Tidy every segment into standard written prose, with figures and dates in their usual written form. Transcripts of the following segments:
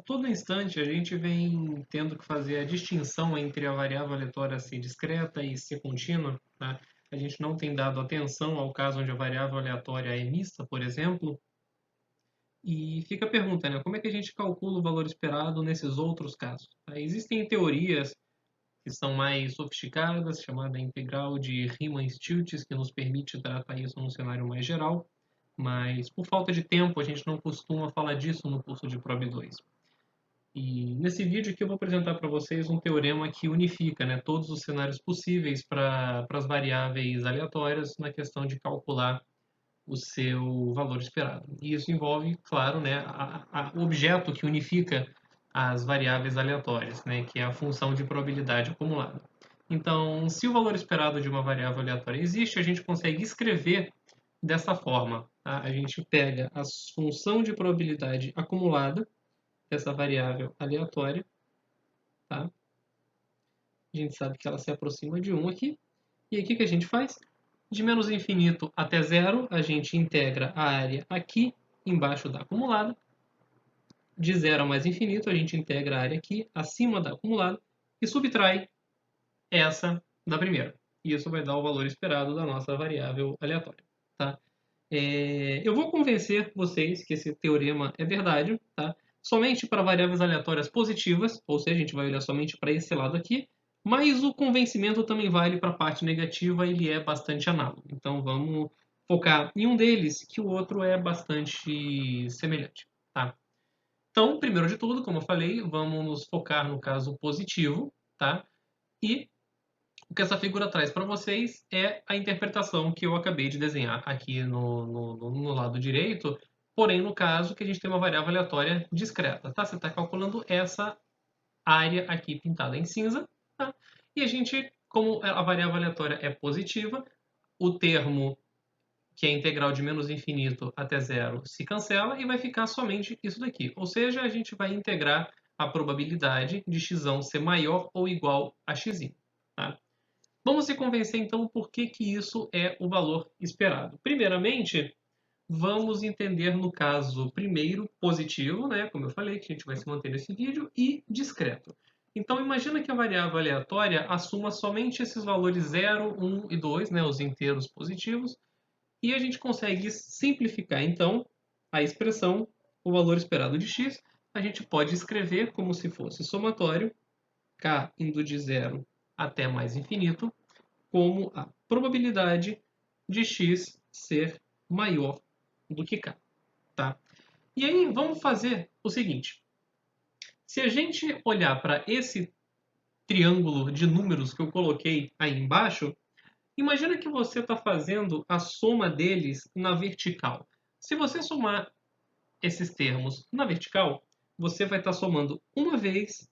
todo instante a gente vem tendo que fazer a distinção entre a variável aleatória ser discreta e ser contínua, tá? A gente não tem dado atenção ao caso onde a variável aleatória é mista, por exemplo, e fica a pergunta, né? Como é que a gente calcula o valor esperado nesses outros casos? Tá? Existem teorias que são mais sofisticadas, chamada integral de Riemann-Stieltjes, que nos permite tratar isso num cenário mais geral, mas por falta de tempo a gente não costuma falar disso no curso de Prob 2. E nesse vídeo aqui eu vou apresentar para vocês um teorema que unifica, né, todos os cenários possíveis para as variáveis aleatórias na questão de calcular o seu valor esperado. E isso envolve, claro, né, o objeto que unifica as variáveis aleatórias, né, que é a função de probabilidade acumulada. Então, se o valor esperado de uma variável aleatória existe, a gente consegue escrever dessa forma. Tá? A gente pega a função de probabilidade acumulada dessa variável aleatória, tá? A gente sabe que ela se aproxima de 1 aqui. E aí o que a gente faz? De menos infinito até zero, a gente integra a área aqui embaixo da acumulada. De zero a mais infinito, a gente integra a área aqui acima da acumulada e subtrai essa da primeira. E isso vai dar o valor esperado da nossa variável aleatória. Tá? Eu vou convencer vocês que esse teorema é verdade, tá? Somente para variáveis aleatórias positivas, ou seja, a gente vai olhar somente para esse lado aqui, mas o convencimento também vale para a parte negativa, ele é bastante análogo. Então vamos focar em um deles, que o outro é bastante semelhante. Tá? Então, primeiro de tudo, como eu falei, vamos nos focar no caso positivo, tá? E o que essa figura traz para vocês é a interpretação que eu acabei de desenhar aqui no lado direito, porém no caso que a gente tem uma variável aleatória discreta. Tá? Você está calculando essa área aqui pintada em cinza, tá? E a gente, como a variável aleatória é positiva, o termo que é integral de menos infinito até zero se cancela e vai ficar somente isso daqui. Ou seja, a gente vai integrar a probabilidade de x ser maior ou igual a x. Tá? Vamos se convencer então por que isso é o valor esperado. Primeiramente, vamos entender no caso primeiro positivo, né, como eu falei, que a gente vai se manter nesse vídeo, e discreto. Então imagina que a variável aleatória assuma somente esses valores 0, 1 e 2, né, os inteiros positivos, e a gente consegue simplificar então a expressão, o valor esperado de x, a gente pode escrever como se fosse somatório, k indo de 0 até mais infinito, como a probabilidade de x ser maior do que k. Tá? E aí vamos fazer o seguinte. Se a gente olhar para esse triângulo de números que eu coloquei aí embaixo, imagina que você está fazendo a soma deles na vertical. Se você somar esses termos na vertical, você vai estar somando uma vez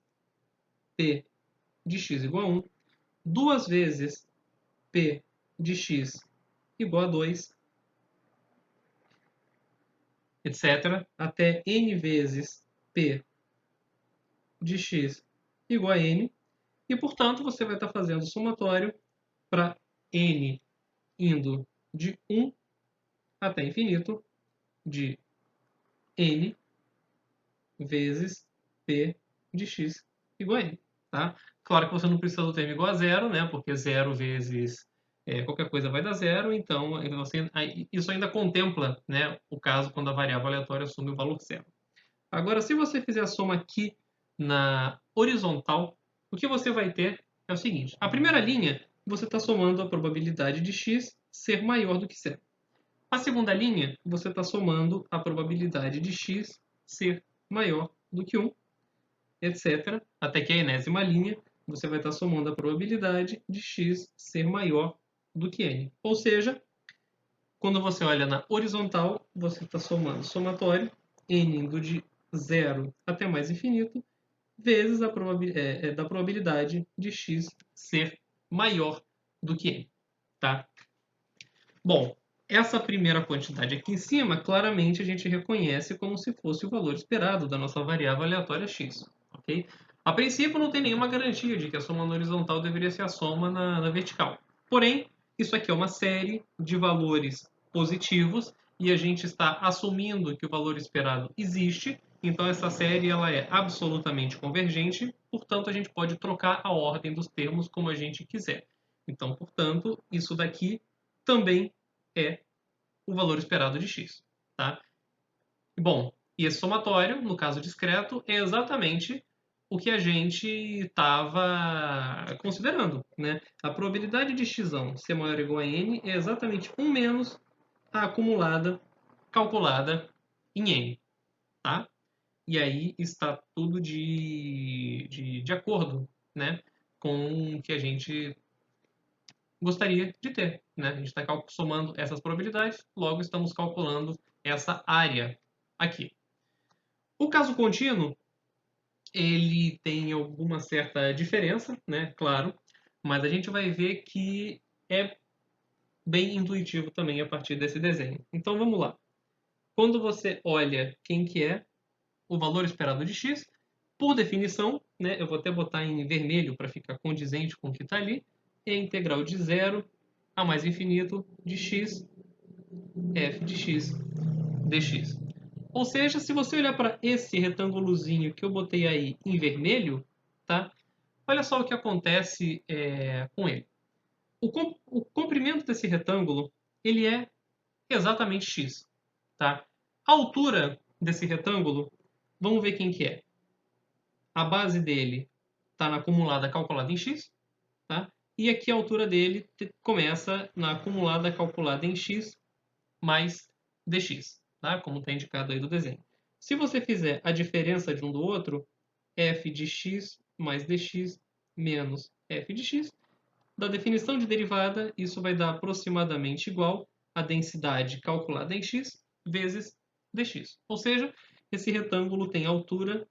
p de x igual a 1, duas vezes p de x igual a 2, etc., até n vezes p de x igual a n, e, portanto, você vai estar fazendo somatório para n indo de 1 até infinito, de n vezes p de x igual a n. Tá? Claro que você não precisa do termo igual a zero, né? Porque zero vezes qualquer coisa vai dar zero, então isso ainda contempla, né, o caso quando a variável aleatória assume o valor zero. Agora, se você fizer a soma aqui na horizontal, o que você vai ter é o seguinte. A primeira linha, você está somando a probabilidade de x ser maior do que zero. A segunda linha, você está somando a probabilidade de x ser maior do que 1, etc. Até que a enésima linha, você vai estar somando a probabilidade de x ser maior do que n. Ou seja, quando você olha na horizontal, você está somando somatório, n indo de 0 até mais infinito, vezes a da probabilidade de x ser maior do que n. Tá? Bom, essa primeira quantidade aqui em cima, claramente a gente reconhece como se fosse o valor esperado da nossa variável aleatória x. Okay? A princípio, não tem nenhuma garantia de que a soma na horizontal deveria ser a soma na vertical. Porém, isso aqui é uma série de valores positivos e a gente está assumindo que o valor esperado existe Então essa série ela é absolutamente convergente, portanto a gente pode trocar a ordem dos termos como a gente quiser. Então, portanto, isso daqui também é o valor esperado de x, tá? Bom, e esse somatório, no caso discreto, é exatamente o que a gente estava considerando, né? A probabilidade de x ser maior ou igual a n é exatamente 1 menos a acumulada calculada em n, tá? E aí está tudo de acordo, né, com o que a gente gostaria de ter, né? A gente está somando essas probabilidades, logo estamos calculando essa área aqui. O caso contínuo, ele tem alguma certa diferença, né? Claro, mas a gente vai ver que é bem intuitivo também a partir desse desenho. Então vamos lá. Quando você olha quem que é o valor esperado de x, por definição, né, eu vou até botar em vermelho para ficar condizente com o que está ali, é a integral de 0 a mais infinito de x, f de x dx. Ou seja, se você olhar para esse retângulozinho que eu botei aí em vermelho, tá? Olha só o que acontece com ele. O comprimento desse retângulo ele é exatamente x. Tá? A altura desse retângulo, vamos ver quem que é. A base dele está na acumulada calculada em x. Tá? E aqui a altura dele começa na acumulada calculada em x mais dx, tá? Como está indicado aí do desenho. Se você fizer a diferença de um do outro, f de x mais dx menos f de x, da definição de derivada, isso vai dar aproximadamente igual a densidade calculada em x vezes dx. Ou seja, esse retângulo tem altura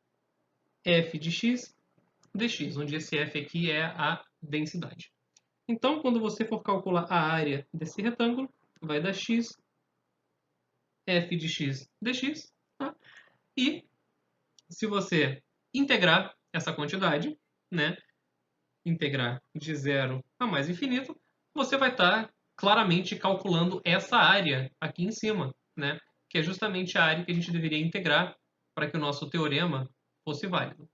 f de x dx, onde esse f aqui é a densidade. Então, quando você for calcular a área desse retângulo, vai dar x f de x dx. Tá? E se você integrar essa quantidade, né, integrar de 0 a mais infinito, você vai estar claramente calculando essa área aqui em cima, né, que é justamente a área que a gente deveria integrar para que o nosso teorema fosse válido.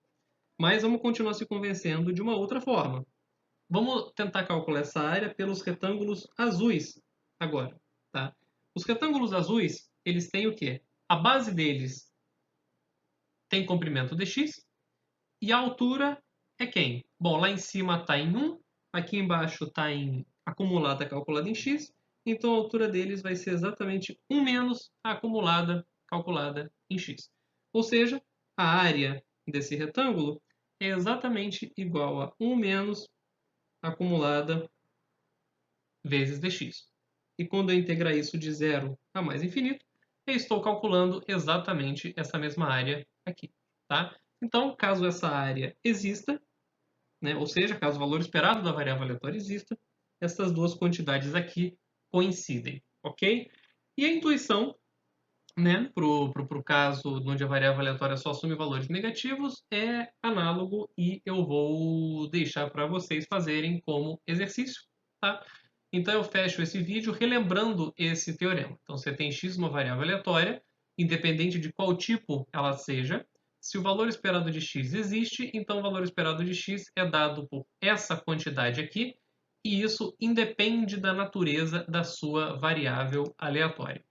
Mas vamos continuar se convencendo de uma outra forma. Vamos tentar calcular essa área pelos retângulos azuis agora. Tá? Os retângulos azuis, eles têm o quê? A base deles tem comprimento dx e a altura é quem? Bom, lá em cima está em 1, aqui embaixo está em acumulada calculada em x, então a altura deles vai ser exatamente 1 menos a acumulada calculada em x. Ou seja, a área desse retângulo é exatamente igual a 1 menos acumulada vezes dx. E quando eu integrar isso de 0 a mais infinito, eu estou calculando exatamente essa mesma área aqui. Tá? Então, caso essa área exista, né, ou seja, caso o valor esperado da variável aleatória exista, essas duas quantidades aqui coincidem. Ok? E a intuição, né, para o caso onde a variável aleatória só assume valores negativos, é análogo e eu vou deixar para vocês fazerem como exercício. Tá? Então eu fecho esse vídeo relembrando esse teorema. Então você tem x uma variável aleatória, independente de qual tipo ela seja. Se o valor esperado de x existe, então o valor esperado de x é dado por essa quantidade aqui, e isso independe da natureza da sua variável aleatória.